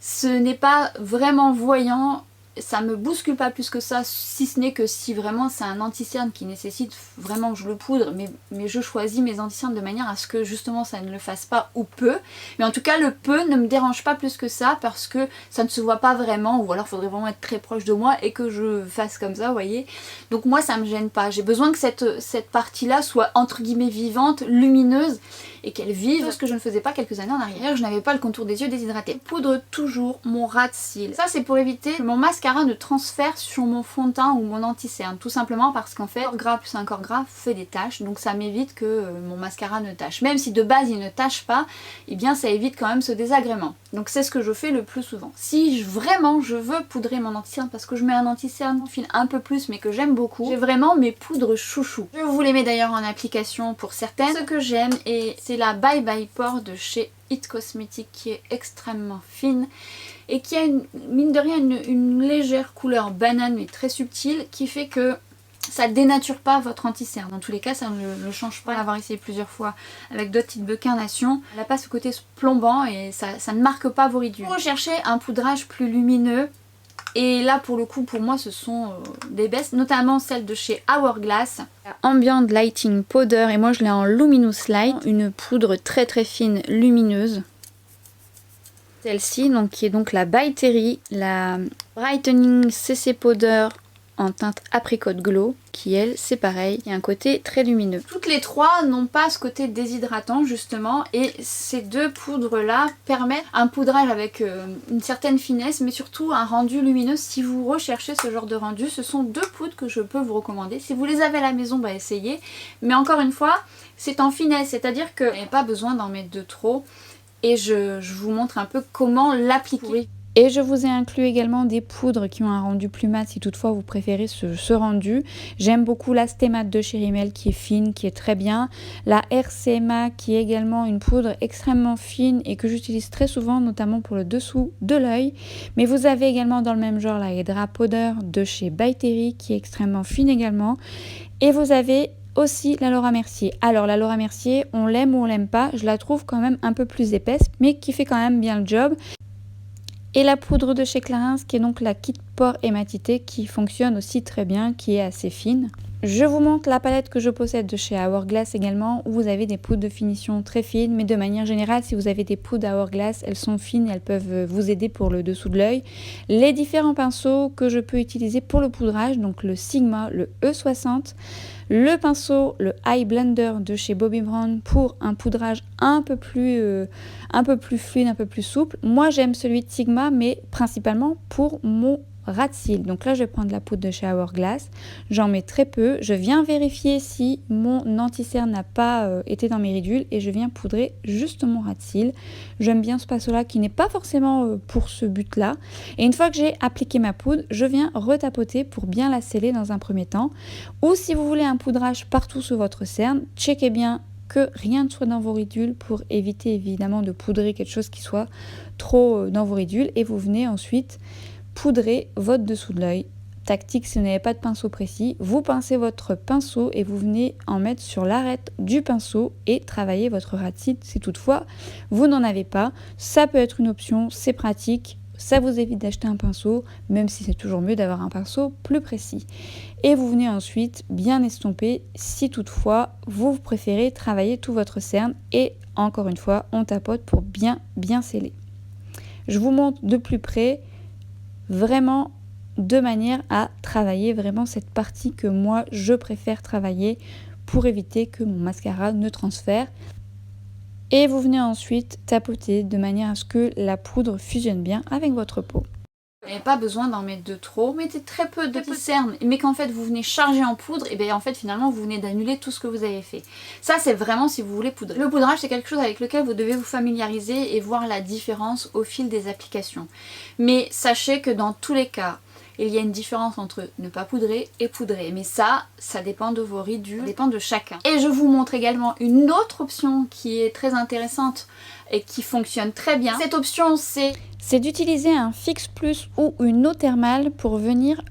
ce n'est pas vraiment voyant, ça me bouscule pas plus que ça, si ce n'est que si vraiment c'est un anti-cerne qui nécessite vraiment que je le poudre, mais je choisis mes anti-cernes de manière à ce que justement ça ne le fasse pas ou peu. Mais en tout cas le peu ne me dérange pas plus que ça parce que ça ne se voit pas vraiment, ou alors il faudrait vraiment être très proche de moi et que je fasse comme ça, vous voyez. Donc moi ça me gêne pas, j'ai besoin que cette partie-là soit entre guillemets vivante, lumineuse, et qu'elle vive, ce que je ne faisais pas quelques années en arrière. Je n'avais pas le contour des yeux déshydraté. Je poudre toujours mon ras de cils. Ça c'est pour éviter que mon mascara ne transfère sur mon fond de teint ou mon anti-cerne, tout simplement parce qu'en fait, un corps gras plus un corps gras fait des taches, donc ça m'évite que mon mascara ne tache. Même si de base il ne tache pas, eh bien ça évite quand même ce désagrément. Donc c'est ce que je fais le plus souvent. Si vraiment je veux poudrer mon anti-cerne parce que je mets un anti-cerne qui file un peu plus mais que j'aime beaucoup, j'ai vraiment mes poudres chouchou. Je vous les mets d'ailleurs en application pour certaines. Ce que j'aime, et c'est la Bye Bye Pore de chez It Cosmetics qui est extrêmement fine et qui a mine de rien une légère couleur banane mais très subtile qui fait que ça dénature pas votre anti-cerne. Dans tous les cas, ça ne le change pas. L'avoir essayé plusieurs fois avec d'autres types de carnation, elle n'a pas ce côté plombant et ça ne marque pas vos ridules. Vous recherchez un poudrage plus lumineux, et là pour le coup pour moi ce sont des best, notamment celle de chez Hourglass, Ambient Lighting Powder, et moi je l'ai en Luminous Light, une poudre très très fine lumineuse. Celle-ci donc qui est donc la By Terry, la Brightening CC Powder en teinte Apricot Glow, qui elle c'est pareil, il y a un côté très lumineux. Toutes les trois n'ont pas ce côté déshydratant justement, et ces deux poudres là permettent un poudrage avec une certaine finesse mais surtout un rendu lumineux. Si vous recherchez ce genre de rendu, ce sont deux poudres que je peux vous recommander. Si vous les avez à la maison, bah essayez, mais encore une fois c'est en finesse, c'est à dire qu'il n'y a pas besoin d'en mettre de trop, et je vous montre un peu comment l'appliquer. Et je vous ai inclus également des poudres qui ont un rendu plus mat si toutefois vous préférez ce rendu. J'aime beaucoup la Stémat de chez Rimmel qui est fine, qui est très bien. La RCMA qui est également une poudre extrêmement fine et que j'utilise très souvent, notamment pour le dessous de l'œil. Mais vous avez également dans le même genre la Hydra Powder de chez By Terry qui est extrêmement fine également. Et vous avez aussi la Laura Mercier. Alors la Laura Mercier, on l'aime ou on l'aime pas, je la trouve quand même un peu plus épaisse mais qui fait quand même bien le job. Et la poudre de chez Clarins qui est donc la Kit Pore Hématité qui fonctionne aussi très bien, qui est assez fine. Je vous montre la palette que je possède de chez Hourglass également, où vous avez des poudres de finition très fines, mais de manière générale si vous avez des poudres à Hourglass, elles sont fines et elles peuvent vous aider pour le dessous de l'œil. Les différents pinceaux que je peux utiliser pour le poudrage, donc le Sigma, le E60, le pinceau, le Eye Blender de chez Bobbi Brown pour un poudrage un peu plus fluide, un peu plus souple. Moi j'aime celui de Sigma mais principalement pour mon ras de cils. Donc là je vais prendre la poudre de chez Hourglass, j'en mets très peu, je viens vérifier si mon anti-cerne n'a pas été dans mes ridules et je viens poudrer juste mon ras de cils. J'aime bien ce pinceau là qui n'est pas forcément pour ce but là, et une fois que j'ai appliqué ma poudre je viens retapoter pour bien la sceller dans un premier temps. Ou si vous voulez un poudrage partout sur votre cerne, checkez bien que rien ne soit dans vos ridules pour éviter évidemment de poudrer quelque chose qui soit trop dans vos ridules, et vous venez ensuite poudrer votre dessous de l'œil. Tactique, si vous n'avez pas de pinceau précis, vous pincez votre pinceau et vous venez en mettre sur l'arête du pinceau et travailler votre ras de cils si toutefois vous n'en avez pas. Ça peut être une option, c'est pratique, ça vous évite d'acheter un pinceau, même si c'est toujours mieux d'avoir un pinceau plus précis. Et vous venez ensuite bien estomper si toutefois vous préférez travailler tout votre cerne, et encore une fois on tapote pour bien sceller. Je vous montre de plus près vraiment de manière à travailler vraiment cette partie que moi je préfère travailler pour éviter que mon mascara ne transfère. Et vous venez ensuite tapoter de manière à ce que la poudre fusionne bien avec votre peau. Vous n'avez pas besoin d'en mettre de trop, mettez très peu de petites cernes, mais qu'en fait vous venez charger en poudre, et bien en fait finalement vous venez d'annuler tout ce que vous avez fait. Ça c'est vraiment si vous voulez poudrer. Le poudrage c'est quelque chose avec lequel vous devez vous familiariser et voir la différence au fil des applications. Mais sachez que dans tous les cas, il y a une différence entre ne pas poudrer et poudrer. Mais ça dépend de vos ridules, ça dépend de chacun. Et je vous montre également une autre option qui est très intéressante et qui fonctionne très bien. Cette option, c'est d'utiliser un Fix Plus ou une eau thermale pour venir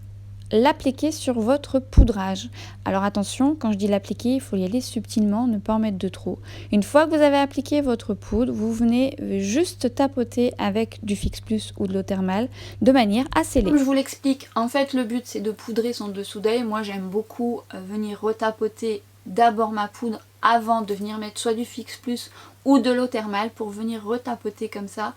l'appliquer sur votre poudrage. Alors attention, quand je dis l'appliquer, il faut y aller subtilement, ne pas en mettre de trop. Une fois que vous avez appliqué votre poudre, vous venez juste tapoter avec du Fix Plus ou de l'eau thermale de manière à sceller. Comme je vous l'explique, en fait le but c'est de poudrer son dessous d'œil. Moi j'aime beaucoup venir retapoter d'abord ma poudre avant de venir mettre soit du Fix Plus ou de l'eau thermale pour venir retapoter comme ça.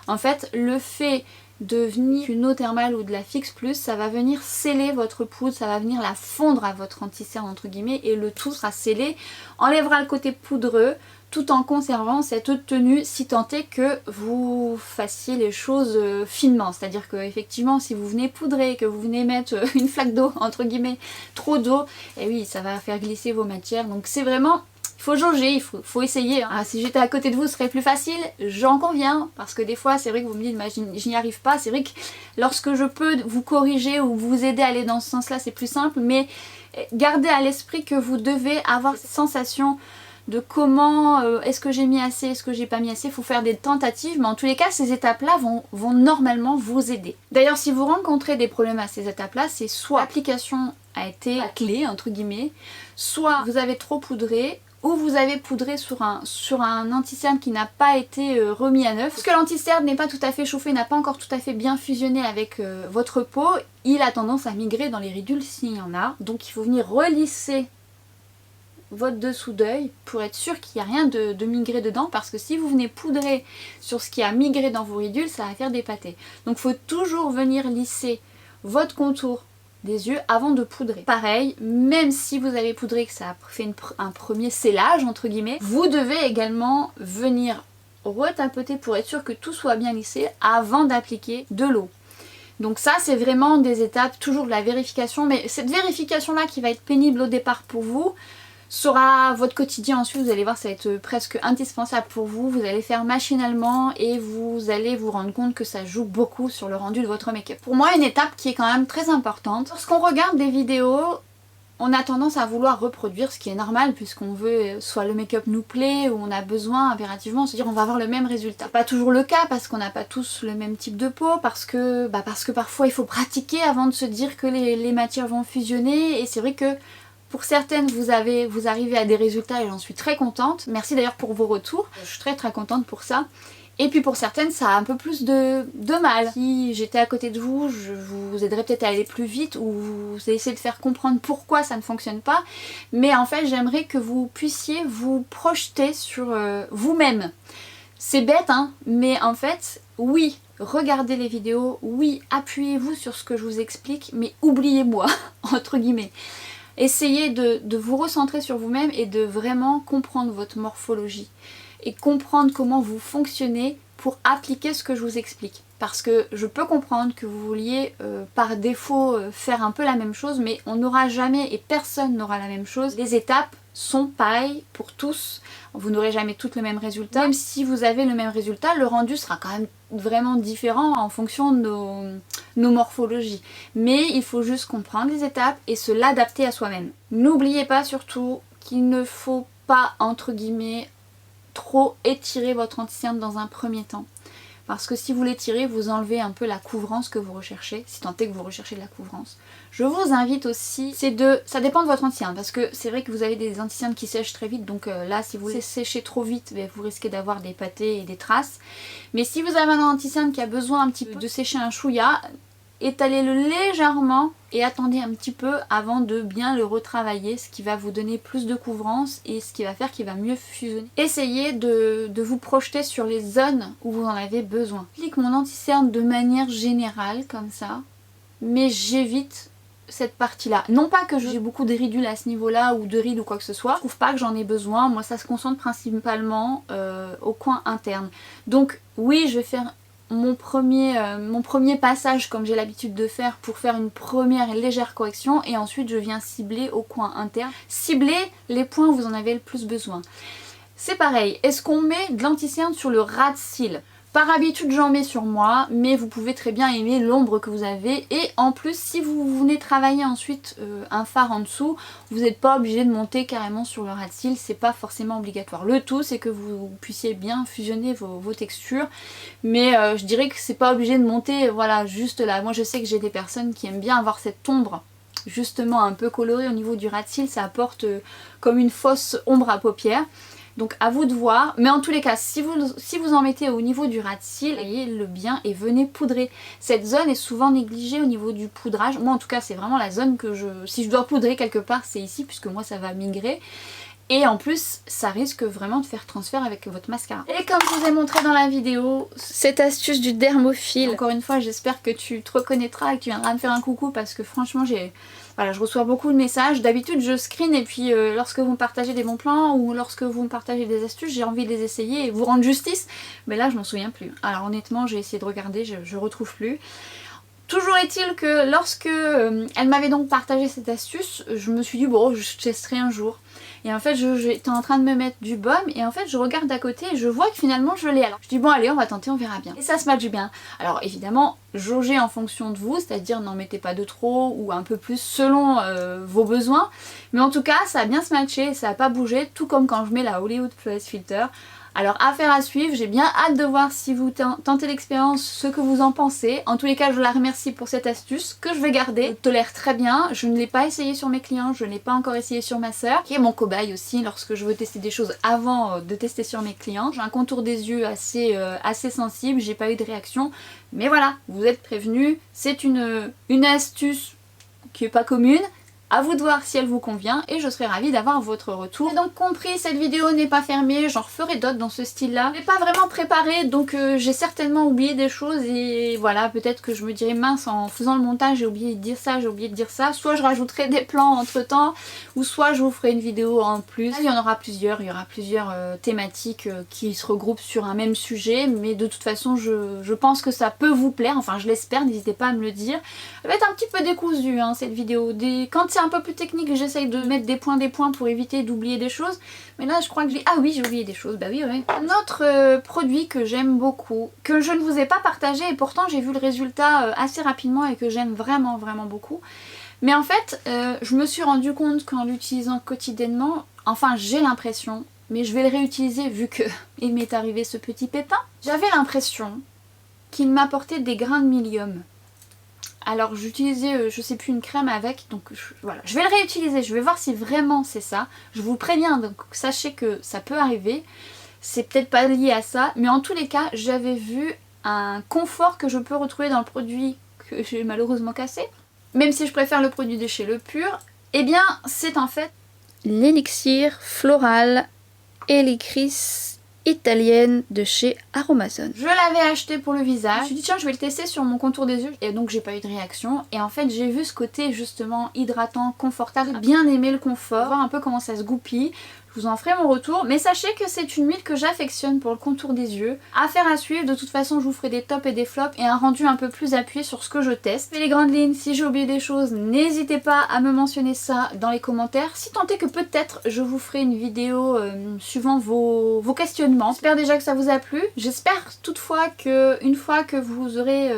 En fait le fait de venir une eau thermale ou de la Fix Plus, ça va venir sceller votre poudre, ça va venir la fondre à votre anti-cerne entre guillemets et le tout sera scellé, enlèvera le côté poudreux tout en conservant cette tenue si tant est que vous fassiez les choses finement. C'est-à-dire que effectivement si vous venez poudrer, que vous venez mettre une flaque d'eau entre guillemets, trop d'eau, et oui ça va faire glisser vos matières. Donc c'est vraiment... il faut jauger, il faut essayer. Ah, si j'étais à côté de vous, ce serait plus facile, j'en conviens. Parce que des fois, c'est vrai que vous me dites, bah, je n'y arrive pas. C'est vrai que lorsque je peux vous corriger ou vous aider à aller dans ce sens-là, c'est plus simple. Mais gardez à l'esprit que vous devez avoir cette sensation de comment, est-ce que j'ai mis assez, est-ce que j'ai pas mis assez. Il faut faire des tentatives. Mais en tous les cas, ces étapes-là vont normalement vous aider. D'ailleurs, si vous rencontrez des problèmes à ces étapes-là, c'est soit l'application a été bâclée, entre guillemets, soit vous avez trop poudré, ou vous avez poudré sur un anti-cerne qui n'a pas été remis à neuf. Parce que l'anti-cerne n'est pas tout à fait chauffé, n'a pas encore tout à fait bien fusionné avec votre peau, il a tendance à migrer dans les ridules s'il y en a. Donc il faut venir relisser votre dessous d'œil pour être sûr qu'il n'y a rien de migré dedans, parce que si vous venez poudrer sur ce qui a migré dans vos ridules, ça va faire des pâtés. Donc il faut toujours venir lisser votre contour des yeux avant de poudrer. Pareil, même si vous avez poudré, que ça a fait un premier scellage entre guillemets, vous devez également venir retapoter pour être sûr que tout soit bien lissé avant d'appliquer de l'eau. Donc ça c'est vraiment des étapes, toujours de la vérification, mais cette vérification là qui va être pénible au départ pour vous, sera votre quotidien ensuite, vous allez voir ça va être presque indispensable pour vous, vous allez faire machinalement et vous allez vous rendre compte que ça joue beaucoup sur le rendu de votre make-up. Pour moi une étape qui est quand même très importante, lorsqu'on regarde des vidéos, on a tendance à vouloir reproduire, ce qui est normal puisqu'on veut soit le make-up nous plaît ou on a besoin impérativement de se dire on va avoir le même résultat. Pas toujours le cas parce qu'on n'a pas tous le même type de peau, parce que parfois il faut pratiquer avant de se dire que les matières vont fusionner, et c'est vrai que pour certaines, vous arrivez à des résultats et j'en suis très contente. Merci d'ailleurs pour vos retours. Je suis très contente pour ça. Et puis pour certaines, ça a un peu plus de mal. Si j'étais à côté de vous, je vous aiderais peut-être à aller plus vite ou vous essayer de faire comprendre pourquoi ça ne fonctionne pas. Mais en fait, j'aimerais que vous puissiez vous projeter sur vous-même. C'est bête, hein, mais en fait, oui, regardez les vidéos, oui, appuyez-vous sur ce que je vous explique, mais oubliez-moi, entre guillemets. Essayez de vous recentrer sur vous-même et de vraiment comprendre votre morphologie et comprendre comment vous fonctionnez pour appliquer ce que je vous explique. Parce que je peux comprendre que vous vouliez par défaut faire un peu la même chose, mais on n'aura jamais et personne n'aura la même chose. Les étapes sont pareilles pour tous, vous n'aurez jamais toutes le même résultat. Même si vous avez le même résultat, le rendu sera quand même vraiment différent en fonction de nos morphologies. Mais il faut juste comprendre les étapes et se l'adapter à soi-même. N'oubliez pas surtout qu'il ne faut pas, entre guillemets, trop étirer votre anti-cerne dans un premier temps. Parce que si vous l'étirez, vous enlevez un peu la couvrance que vous recherchez, si tant est que vous recherchez de la couvrance. Je vous invite aussi, ça dépend de votre anti-cerne, parce que c'est vrai que vous avez des anti-cernes qui sèchent très vite, donc là si vous les séchez trop vite, vous risquez d'avoir des pâtés et des traces. Mais si vous avez un anti-cerne qui a besoin un petit peu de sécher un chouïa, étalez-le légèrement et attendez un petit peu avant de bien le retravailler, ce qui va vous donner plus de couvrance et ce qui va faire qu'il va mieux fusionner. Essayez de vous projeter sur les zones où vous en avez besoin. J'applique mon anti-cerne de manière générale comme ça, mais j'évite cette partie-là. Non pas que j'ai beaucoup de ridules à ce niveau-là ou de rides ou quoi que ce soit, je trouve pas que j'en ai besoin. Moi ça se concentre principalement au coin interne. Donc oui, je vais faire mon premier passage comme j'ai l'habitude de faire pour faire une première légère correction, et ensuite je viens cibler au coin interne. Cibler les points où vous en avez le plus besoin. C'est pareil, est-ce qu'on met de l'anti-cerne sur le ras de cils? Par habitude j'en mets sur moi, mais vous pouvez très bien aimer l'ombre que vous avez. Et en plus si vous venez travailler ensuite un fard en dessous, vous n'êtes pas obligé de monter carrément sur le ras de cils, c'est pas forcément obligatoire. Le tout c'est que vous puissiez bien fusionner vos textures, mais je dirais que c'est pas obligé de monter voilà juste là. Moi je sais que j'ai des personnes qui aiment bien avoir cette ombre justement un peu colorée au niveau du ras de cils, ça apporte comme une fausse ombre à paupières. Donc à vous de voir, mais en tous les cas si vous en mettez au niveau du ras de cils, ayez-le bien et venez poudrer. Cette zone est souvent négligée au niveau du poudrage, moi en tout cas c'est vraiment la zone que si je dois poudrer quelque part c'est ici puisque moi ça va migrer. Et en plus ça risque vraiment de faire transfert avec votre mascara. Et comme je vous ai montré dans la vidéo, cette astuce du dermophile, encore une fois j'espère que tu te reconnaîtras et que tu viendras me faire un coucou parce que franchement voilà, je reçois beaucoup de messages. D'habitude je screen et puis lorsque vous me partagez des bons plans ou lorsque vous me partagez des astuces, j'ai envie de les essayer et vous rendre justice. Mais là je m'en souviens plus. Alors honnêtement j'ai essayé de regarder, je retrouve plus. Toujours est-il que lorsque elle m'avait donc partagé cette astuce, je me suis dit bon je testerai un jour. Et en fait j'étais en train de me mettre du baume et en fait je regarde à côté et je vois que finalement je l'ai. Alors je dis bon allez on va tenter, on verra bien. Et ça se matche bien. Alors évidemment jaugez en fonction de vous, c'est-à-dire n'en mettez pas de trop ou un peu plus selon vos besoins. Mais en tout cas ça a bien se matcher, ça a pas bougé, tout comme quand je mets la Hollywood Flawless Filter. Alors affaire à suivre, j'ai bien hâte de voir si vous tentez l'expérience, ce que vous en pensez. En tous les cas je la remercie pour cette astuce que je vais garder. Elle tolère très bien, je ne l'ai pas essayé sur mes clients, je ne l'ai pas encore essayé sur ma soeur, qui est mon cobaye aussi lorsque je veux tester des choses avant de tester sur mes clients. J'ai un contour des yeux assez sensible, j'ai pas eu de réaction, mais voilà, vous êtes prévenus, c'est une astuce qui est pas commune. À vous de voir si elle vous convient et je serai ravie d'avoir votre retour. J'ai donc compris, cette vidéo n'est pas fermée, j'en referai d'autres dans ce style là. Je n'ai pas vraiment préparé donc j'ai certainement oublié des choses et voilà, peut-être que je me dirais mince en faisant le montage j'ai oublié de dire ça, j'ai oublié de dire ça. Soit je rajouterai des plans entre temps ou soit je vous ferai une vidéo en plus. Là, il y en aura plusieurs, il y aura plusieurs thématiques qui se regroupent sur un même sujet, mais de toute façon je pense que ça peut vous plaire, enfin je l'espère, n'hésitez pas à me le dire. Elle va être un petit peu décousue hein, cette vidéo. Quand c'est un peu plus technique, j'essaye de mettre des points pour éviter d'oublier des choses. Mais là je crois que ah oui j'ai oublié des choses, bah oui ouais. Un autre produit que j'aime beaucoup, que je ne vous ai pas partagé et pourtant j'ai vu le résultat assez rapidement et que j'aime vraiment beaucoup. Mais en fait je me suis rendu compte qu'en l'utilisant quotidiennement, enfin j'ai l'impression, mais je vais le réutiliser vu que il m'est arrivé ce petit pépin. J'avais l'impression qu'il m'apportait des grains de milium. Alors j'utilisais, je sais plus, une crème avec, donc voilà, je vais le réutiliser, je vais voir si vraiment c'est ça. Je vous préviens, donc sachez que ça peut arriver, c'est peut-être pas lié à ça, mais en tous les cas, j'avais vu un confort que je peux retrouver dans le produit que j'ai malheureusement cassé. Même si je préfère le produit de chez Le Pur, eh bien c'est en fait l'élixir floral Helicris italienne de chez Aromazone. Je l'avais acheté pour le visage, je me suis dit tiens je vais le tester sur mon contour des yeux et donc j'ai pas eu de réaction et en fait j'ai vu ce côté justement hydratant, confortable, bien aimé le confort, voir un peu comment ça se goupille. Je vous en ferai mon retour, mais sachez que c'est une huile que j'affectionne pour le contour des yeux. Affaire à suivre, de toute façon je vous ferai des tops et des flops et un rendu un peu plus appuyé sur ce que je teste. Et les grandes lignes, si j'ai oublié des choses, n'hésitez pas à me mentionner ça dans les commentaires. Si tant est que peut-être je vous ferai une vidéo suivant vos questionnements. J'espère déjà que ça vous a plu. J'espère toutefois que une fois que vous aurez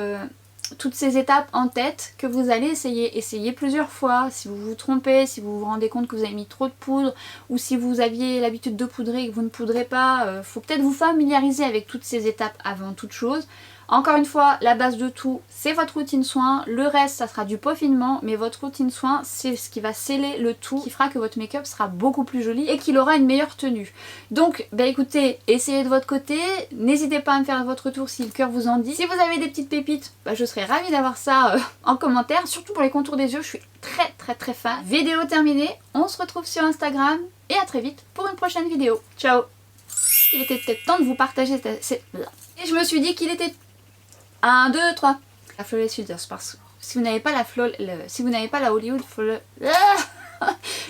toutes ces étapes en tête, que vous allez essayer plusieurs fois. Si vous vous trompez, si vous vous rendez compte que vous avez mis trop de poudre ou si vous aviez l'habitude de poudrer et que vous ne poudrez pas, faut peut-être vous familiariser avec toutes ces étapes avant toute chose. Encore une fois, la base de tout, c'est votre routine soin. Le reste, ça sera du peaufinement, mais votre routine soin, c'est ce qui va sceller le tout, qui fera que votre make-up sera beaucoup plus joli et qu'il aura une meilleure tenue. Donc, bah écoutez, essayez de votre côté. N'hésitez pas à me faire votre retour si le cœur vous en dit. Si vous avez des petites pépites, bah je serais ravie d'avoir ça en commentaire. Surtout pour les contours des yeux, je suis très fan. Vidéo terminée, on se retrouve sur Instagram et à très vite pour une prochaine vidéo. Ciao! Il était peut-être temps de vous partager cette... Et je me suis dit qu'il était... 1, 2, 3. La Flawless Filter, parce que si vous n'avez pas la Hollywood Flawless...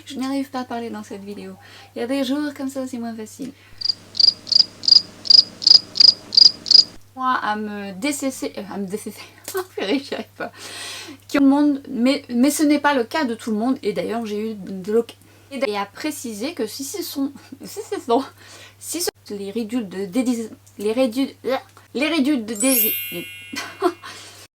Je n'arrive pas à parler dans cette vidéo. Il y a des jours comme ça, c'est moins facile. Moi, à me décesser... j'y arrive pas. Tout le monde, mais ce n'est pas le cas de tout le monde. Et d'ailleurs, j'ai eu de l'occasion. Et à préciser que si Si les ridules de les ridules de